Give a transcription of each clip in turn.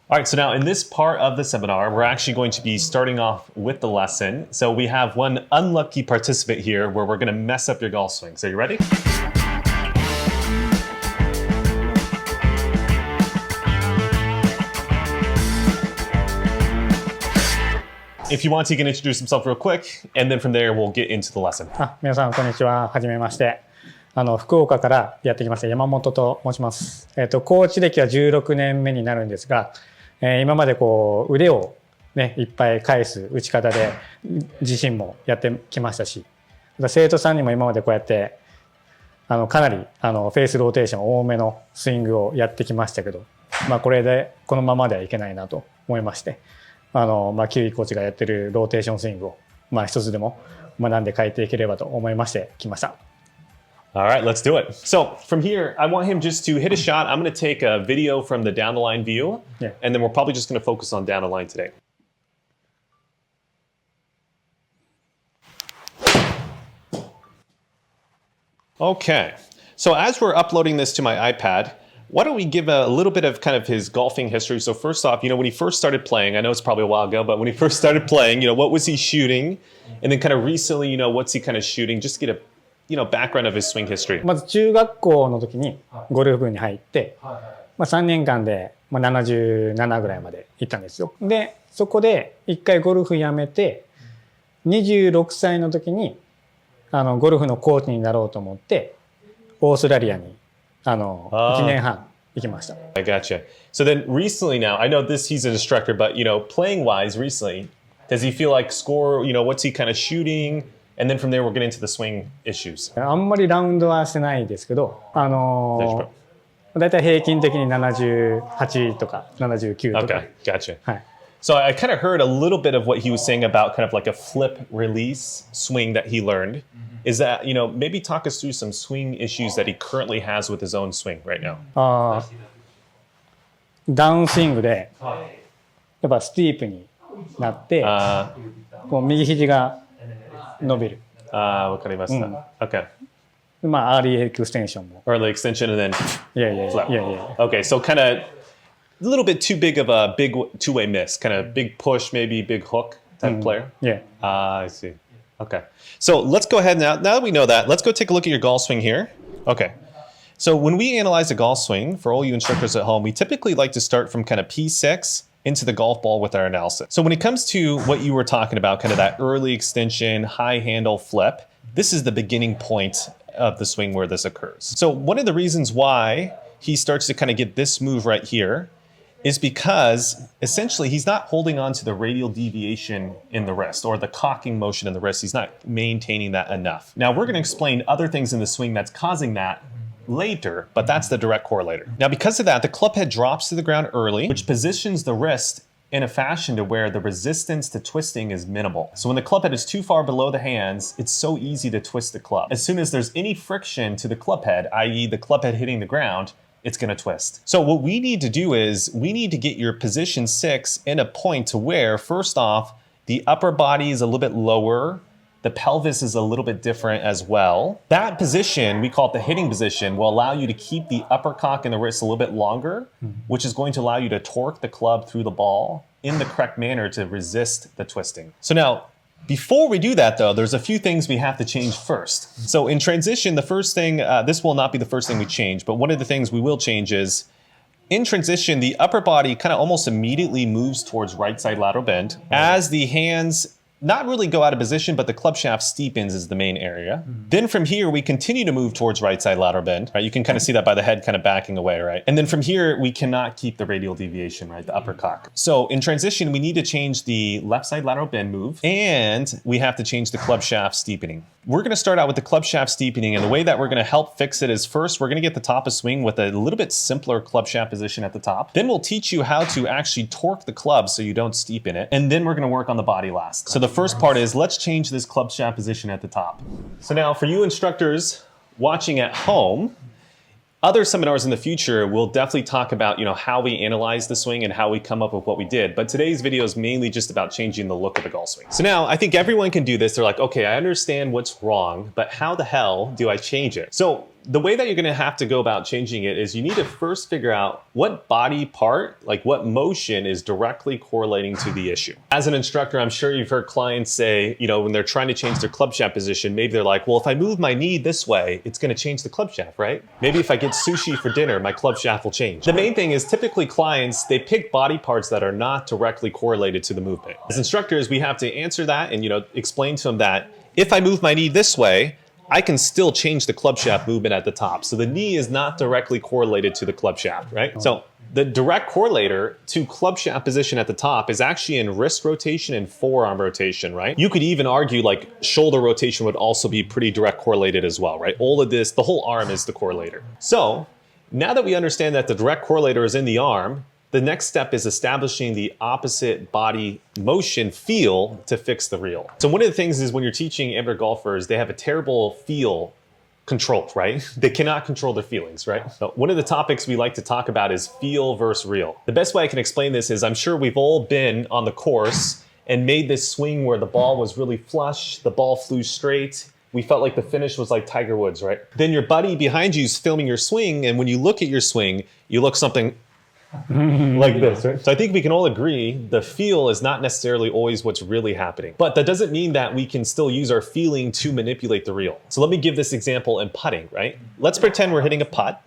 All right, so now in this part of the seminar, we're actually going to be starting off with the lesson. So we have one unlucky participant here where we're going to mess up your golf swing. So you ready? If you want, he can introduce himself real quick, and then from there we'll get into the lesson. 皆さんこんにちは。はじめまして。福岡からやってきました山本と申します。コーチ歴は16年目になるんですが、今までこう腕をねいっぱい返す打ち方で自身もやってきましたし、生徒さんにも今までこうやってかなりフェースローテーション多めのスイングをやってきましたけど、これでこのままではいけないなと思いまして、キウィコーチがやってるローテーションスイングを一つでも学んで変えていければと思いましてきました。All right, let's do it. So from here, I want him just to hit a shot. I'm going to take a video from the down the line view, and then we're probably just going to focus on down the line today. Okay, so as we're uploading this to my iPad, why don't we give a little bit of kind of his golfing history. So first off, when he first started playing, I know it's probably a while ago, but when he first started playing, what was he shooting? And then kind of recently, what's he kind of shooting? Just get a background of his swing history. まず中学校の時にゴルフ部に入って、3年間で77ぐらいまで行ったんですよ。で、そこで一回ゴルフやめて、26歳の時にゴルフのコーチになろうと思って、オーストラリアに1年半行きました。I gotcha. So then recently now, I know he's an instructor, but playing wise recently, does he feel like score, what's he kind of shooting? And then from there, we'll get into the swing issues. あんまりラウンドはしてないですけど、だいたい平均的に78とか79とか。Okay, gotcha. はい。So I kind of heard a little bit of what he was saying about kind of like a flip release swing that he learned. Is that, maybe talk us through some swing issues that he currently has with his own swing right now. ダウンスイングで、やっぱスティープになって、こう右肘が伸びる。わかりました。Okay. アーリーエクステンションも。Early extension and then flip. Yeah. Okay, so kind of a little bit too big of a big two-way miss. Kind of big push, maybe big hook type player. Yeah. I see. Okay. So let's go ahead now. Now that we know that, let's go take a look at your golf swing here. Okay. So when we analyze a golf swing, for all you instructors at home, we typically like to start from kind of P6 into the golf ball with our analysis. So when it comes to what you were talking about, kind of that early extension, high handle flip, this is the beginning point of the swing where this occurs. So one of the reasons why he starts to kind of get this move right here is because essentially he's not holding on to the radial deviation in the wrist or the cocking motion in the wrist. He's not maintaining that enough. Now we're going to explain other things in the swing that's causing that later, but that's the direct correlator. Now, because of that, the club head drops to the ground early, which positions the wrist in a fashion to where the resistance to twisting is minimal. So when the club head is too far below the hands, it's so easy to twist the club. As soon as there's any friction to the club head, i.e. the club head hitting the ground, it's going to twist. So what we need to do is we need to get your position 6 in a point to where, first off, the upper body is a little bit lower. The pelvis is a little bit different as well. That position, we call it the hitting position, will allow you to keep the upper cock in the wrist a little bit longer, which is going to allow you to torque the club through the ball in the correct manner to resist the twisting. So now, before we do that though, there's a few things we have to change first. So in transition, the first thing, this will not be the first thing we change, but one of the things we will change is, in transition, the upper body kind of almost immediately moves towards right side lateral bend. As the hands not really go out of position, but the club shaft steepens is the main area. Then from here, we continue to move towards right side lateral bend, right? You can kind of see that by the head kind of backing away, right? And then from here, we cannot keep the radial deviation, right? The upper cock. So in transition, we need to change the left side lateral bend move, and we have to change the club shaft steepening. We're going to start out with the club shaft steepening, and the way that we're going to help fix it is first, we're going to get the top of swing with a little bit simpler club shaft position at the top. Then we'll teach you how to actually torque the club so you don't steepen it. And then we're going to work on the body last. So the first part is let's change this club shaft position at the top. So now for you instructors watching at home, other seminars in the future will definitely talk about, how we analyze the swing and how we come up with what we did. But today's video is mainly just about changing the look of the golf swing. So now I think everyone can do this. They're like, okay, I understand what's wrong, but how the hell do I change it? So the way that you're going to have to go about changing it is you need to first figure out what body part, like what motion is directly correlating to the issue. As an instructor, I'm sure you've heard clients say, when they're trying to change their club shaft position, maybe they're like, well, if I move my knee this way, it's going to change the club shaft, right? Maybe if I get sushi for dinner, my club shaft will change. The main thing is typically clients, they pick body parts that are not directly correlated to the movement. As instructors, we have to answer that and, explain to them that if I move my knee this way, I can still change the club shaft movement at the top. So the knee is not directly correlated to the club shaft, right? So the direct correlator to club shaft position at the top is actually in wrist rotation and forearm rotation, right? You could even argue like shoulder rotation would also be pretty direct correlated as well, right? All of this, the whole arm is the correlator. So now that we understand that the direct correlator is in the arm, the next step is establishing the opposite body motion feel to fix the reel. So one of the things is when you're teaching amateur golfers, they have a terrible feel control, right? They cannot control their feelings, right? So one of the topics we like to talk about is feel versus reel. The best way I can explain this is I'm sure we've all been on the course and made this swing where the ball was really flush, the ball flew straight. We felt like the finish was like Tiger Woods, right? Then your buddy behind you is filming your swing, and when you look at your swing, you look something like this, right? So I think we can all agree the feel is not necessarily always what's really happening. But that doesn't mean that we can still use our feeling to manipulate the reel. So let me give this example in putting, right? Let's pretend we're hitting a putt,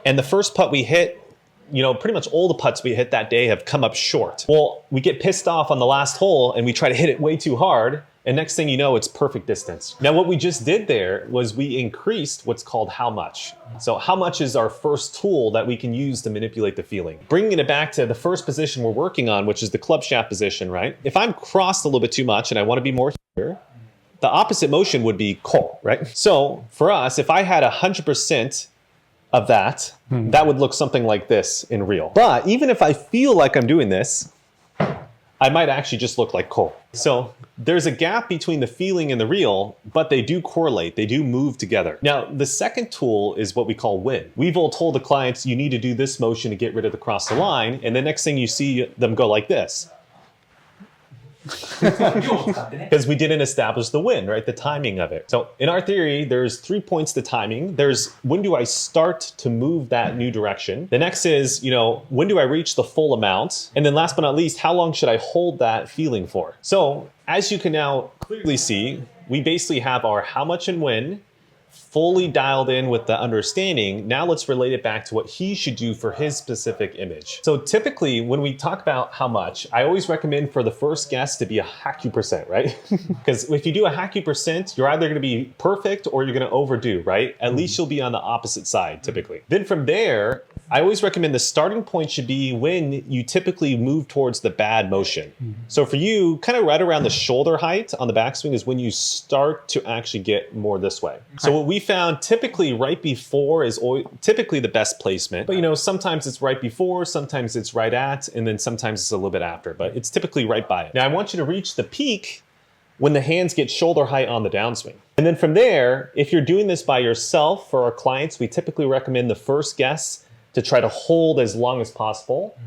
and the first putt we hit, pretty much all the putts we hit that day have come up short. Well, we get pissed off on the last hole and we try to hit it way too hard, and next thing you know, it's perfect distance. Now, what we just did there was we increased what's called how much. So how much is our first tool that we can use to manipulate the feeling? Bringing it back to the first position we're working on, which is the club shaft position, right? If I'm crossed a little bit too much and I want to be more here, the opposite motion would be ko, right? So for us, if I had 100% of that, that would look something like this in real. But even if I feel like I'm doing this, I might actually just look like ko. So there's a gap between the feeling and the real, but they do correlate. They do move together. Now, the second tool is what we call win. We've all told the clients, you need to do this motion to get rid of the cross the line. And the next thing you see them go like this. Because we didn't establish the win, right? The timing of it. So in our theory, there's 3 points to timing. There's when do I start to move that new direction? The next is, when do I reach the full amount? And then last but not least, how long should I hold that feeling for? So as you can now clearly see, we basically have our how much and when fully dialed in with the understanding. Now let's relate it back to what he should do for his specific image. So typically when we talk about how much, I always recommend for the first guess to be a hacky percent, right? Because if you do a hacky percent, you're either going to be perfect or you're going to overdo, right? At least you'll be on the opposite side typically. Then from there, I always recommend the starting point should be when you typically move towards the bad motion. So for you, kind of right around the shoulder height on the backswing is when you start to actually get more this way. So what we found typically right before is typically the best placement. But sometimes it's right before, sometimes it's right at, and then sometimes it's a little bit after. But it's typically right by it. Now I want you to reach the peak when the hands get shoulder height on the downswing. And then from there, if you're doing this by yourself, for our clients, we typically recommend the first guess to try to hold as long as possible,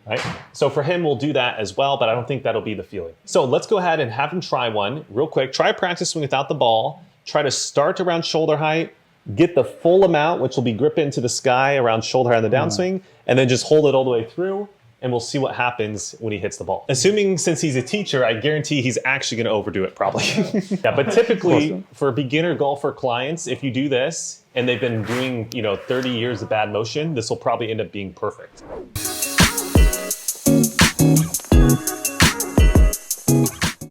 right? So for him, we'll do that as well, but I don't think that'll be the feeling. So let's go ahead and have him try one real quick. Try a practice swing without the ball. Try to start around shoulder height, get the full amount, which will be grip into the sky around shoulder height on the downswing, and then just hold it all the way through, and we'll see what happens when he hits the ball. Assuming since he's a teacher, I guarantee he's actually gonna overdo it probably. Yeah, but typically for beginner golfer clients, if you do this and they've been doing 30 years of bad motion, this will probably end up being perfect.